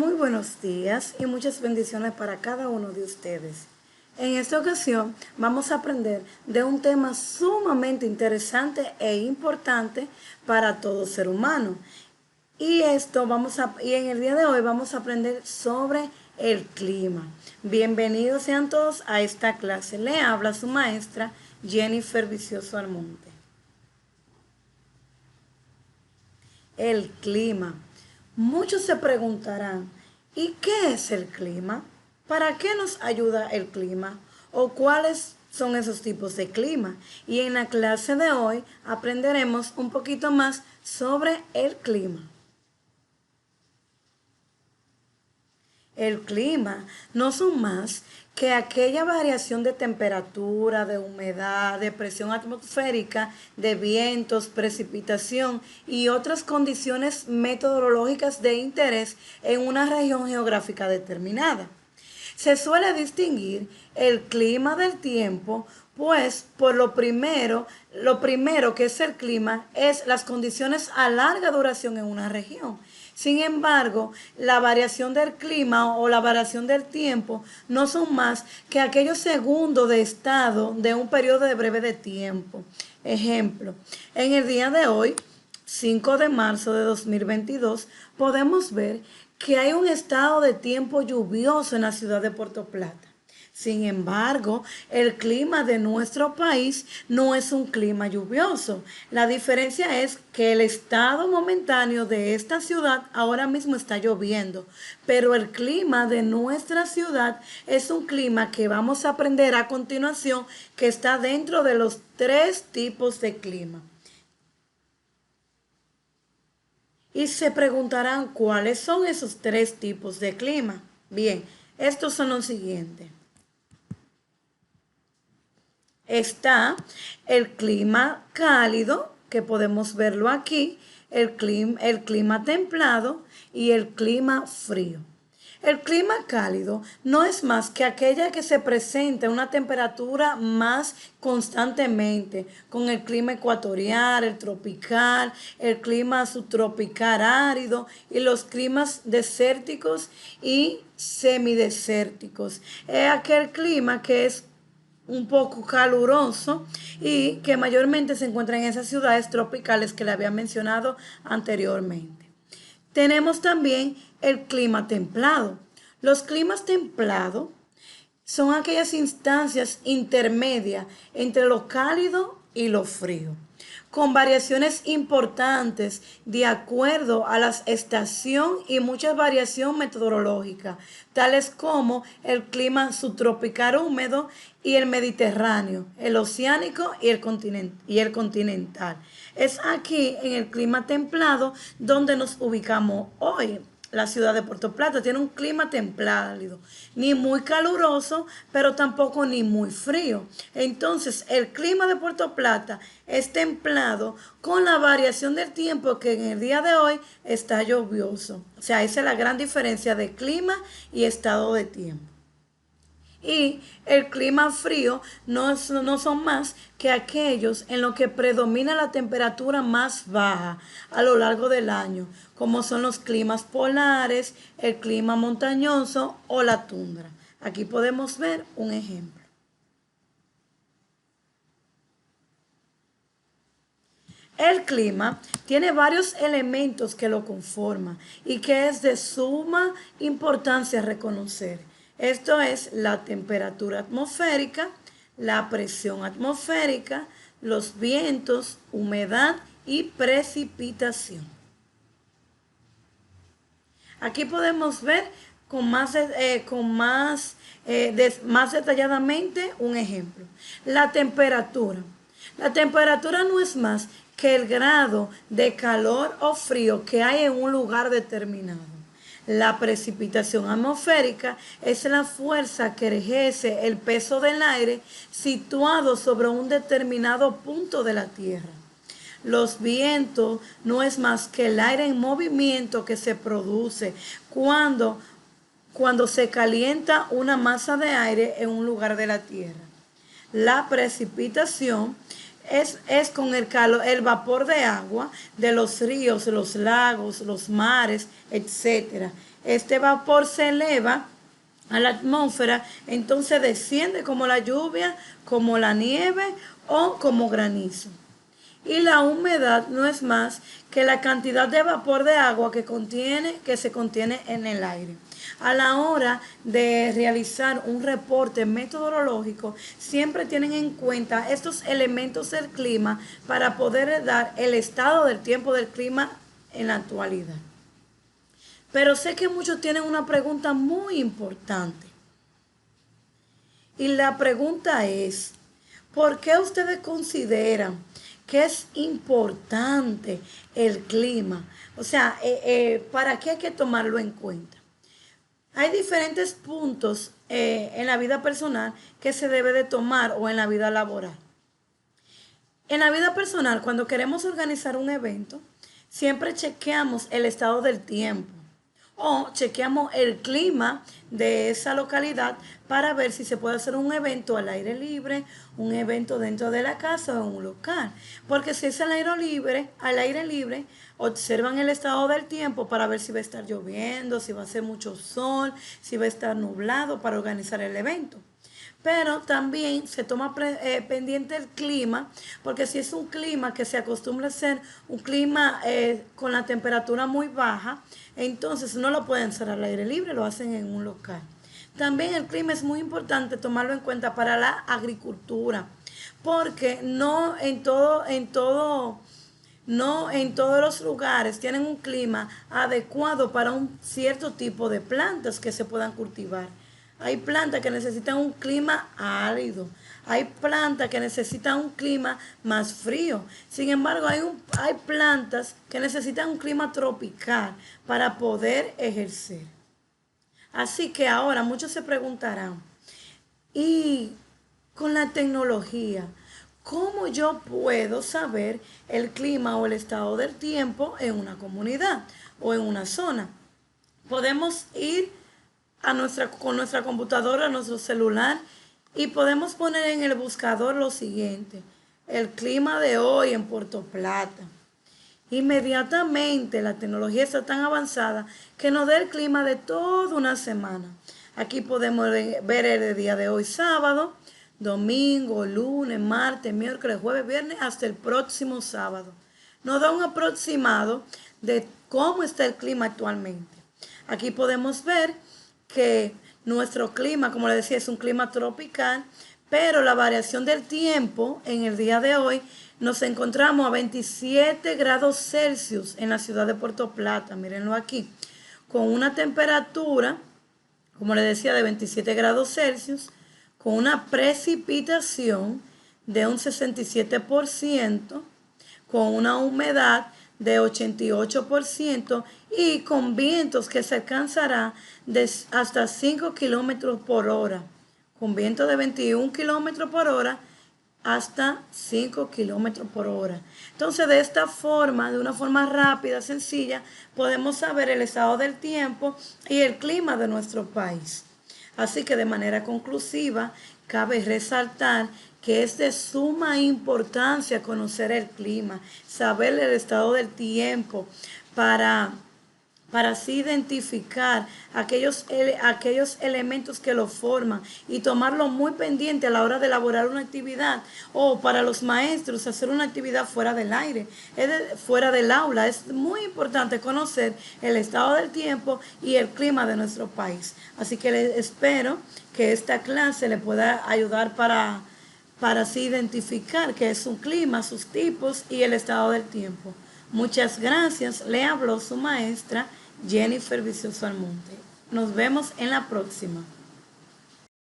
Muy buenos días y muchas bendiciones para cada uno de ustedes. En esta ocasión vamos a aprender de un tema sumamente interesante e importante para todo ser humano. Y en el día de hoy vamos a aprender sobre el clima. Bienvenidos sean todos a esta clase. Le habla su maestra Jennifer Vicioso Almonte. El clima. Muchos se preguntarán, ¿y qué es el clima? ¿Para qué nos ayuda el clima? ¿O cuáles son esos tipos de clima? Y en la clase de hoy aprenderemos un poquito más sobre el clima. El clima no son más que aquella variación de temperatura, de humedad, de presión atmosférica, de vientos, precipitación y otras condiciones meteorológicas de interés en una región geográfica determinada. Se suele distinguir el clima del tiempo, pues por lo primero que es el clima es las condiciones a larga duración en una región. Sin embargo, la variación del clima o la variación del tiempo no son más que aquellos segundos de estado de un periodo de breve de tiempo. Ejemplo, en el día de hoy, 5 de marzo de 2022, podemos ver que hay un estado de tiempo lluvioso en la ciudad de Puerto Plata. Sin embargo, el clima de nuestro país no es un clima lluvioso. La diferencia es que el estado momentáneo de esta ciudad ahora mismo está lloviendo, pero el clima de nuestra ciudad es un clima que vamos a aprender a continuación, que está dentro de los 3 tipos de clima. Y se preguntarán cuáles son esos 3 tipos de clima. Bien, estos son los siguientes. Está el clima cálido, que podemos verlo aquí, el clima templado y el clima frío. El clima cálido no es más que aquella que se presenta en una temperatura más constantemente, con el clima ecuatorial, el tropical, el clima subtropical árido y los climas desérticos y semidesérticos. Es aquel clima que es un poco caluroso y que mayormente se encuentra en esas ciudades tropicales que le había mencionado anteriormente. Tenemos también el clima templado. Los climas templados son aquellas instancias intermedias entre lo cálido y lo frío, con variaciones importantes de acuerdo a la estación y mucha variación metodológica, tales como el clima subtropical húmedo y el mediterráneo, el oceánico y el continental. Es aquí en el clima templado donde nos ubicamos hoy. La ciudad de Puerto Plata tiene un clima templado, ni muy caluroso, pero tampoco ni muy frío. Entonces, el clima de Puerto Plata es templado con la variación del tiempo que en el día de hoy está lluvioso. O sea, esa es la gran diferencia de clima y estado de tiempo. Y el clima frío no son más que aquellos en los que predomina la temperatura más baja a lo largo del año, como son los climas polares, el clima montañoso o la tundra. Aquí podemos ver un ejemplo. El clima tiene varios elementos que lo conforman y que es de suma importancia reconocer. Esto es la temperatura atmosférica, la presión atmosférica, los vientos, humedad y precipitación. Aquí podemos ver más detalladamente un ejemplo. La temperatura. La temperatura no es más que el grado de calor o frío que hay en un lugar determinado. La precipitación atmosférica es la fuerza que ejerce el peso del aire situado sobre un determinado punto de la Tierra. Los vientos no es más que el aire en movimiento que se produce cuando se calienta una masa de aire en un lugar de la Tierra. La precipitación es con el vapor de agua de los ríos, los lagos, los mares, etc., Este vapor se eleva a la atmósfera, entonces desciende como la lluvia, como la nieve o como granizo. Y la humedad no es más que la cantidad de vapor de agua que se contiene en el aire. A la hora de realizar un reporte metodológico, siempre tienen en cuenta estos elementos del clima para poder dar el estado del tiempo del clima en la actualidad. Pero sé que muchos tienen una pregunta muy importante. Y la pregunta es, ¿por qué ustedes consideran que es importante el clima? O sea, ¿para qué hay que tomarlo en cuenta? Hay diferentes puntos en la vida personal que se debe de tomar o en la vida laboral. En la vida personal, cuando queremos organizar un evento, siempre chequeamos el estado del tiempo o chequeamos el clima de esa localidad para ver si se puede hacer un evento al aire libre, un evento dentro de la casa o en un local. Porque si es al aire libre, observan el estado del tiempo para ver si va a estar lloviendo, si va a hacer mucho sol, si va a estar nublado para organizar el evento. Pero también se toma pendiente el clima, porque si es un clima que se acostumbra a ser un clima con la temperatura muy baja, entonces no lo pueden hacer al aire libre, lo hacen en un local. También el clima es muy importante tomarlo en cuenta para la agricultura, porque no en todos los lugares tienen un clima adecuado para un cierto tipo de plantas que se puedan cultivar. Hay plantas que necesitan un clima árido. Hay plantas que necesitan un clima más frío. Sin embargo, hay plantas que necesitan un clima tropical para poder ejercer. Así que ahora muchos se preguntarán, ¿y con la tecnología, cómo yo puedo saber el clima o el estado del tiempo en una comunidad o en una zona? Podemos ir con nuestra computadora, nuestro celular, y podemos poner en el buscador lo siguiente: el clima de hoy en Puerto Plata. Inmediatamente la tecnología está tan avanzada que nos da el clima de toda una semana. Aquí podemos ver el día de hoy, sábado, domingo, lunes, martes, miércoles, jueves, viernes, hasta el próximo sábado. Nos da un aproximado de cómo está el clima actualmente. Aquí podemos ver que nuestro clima, como les decía, es un clima tropical, pero la variación del tiempo en el día de hoy nos encontramos a 27 grados Celsius en la ciudad de Puerto Plata, mírenlo aquí, con una temperatura, como les decía, de 27 grados Celsius, con una precipitación de un 67%, con una humedad de 88% y con vientos que se alcanzará de hasta 5 kilómetros por hora, con vientos de 21 kilómetros por hora hasta 5 kilómetros por hora. Entonces, de esta forma, de una forma rápida, sencilla, podemos saber el estado del tiempo y el clima de nuestro país. Así que de manera conclusiva, cabe resaltar que es de suma importancia conocer el clima, saber el estado del tiempo para así identificar aquellos elementos que lo forman y tomarlo muy pendiente a la hora de elaborar una actividad, o para los maestros hacer una actividad fuera del aire, fuera del aula. Es muy importante conocer el estado del tiempo y el clima de nuestro país. Así que les espero que esta clase le pueda ayudar para así identificar qué es un clima, sus tipos y el estado del tiempo. Muchas gracias. Le habló su maestra Jennifer Vicioso Almonte. Nos vemos en la próxima.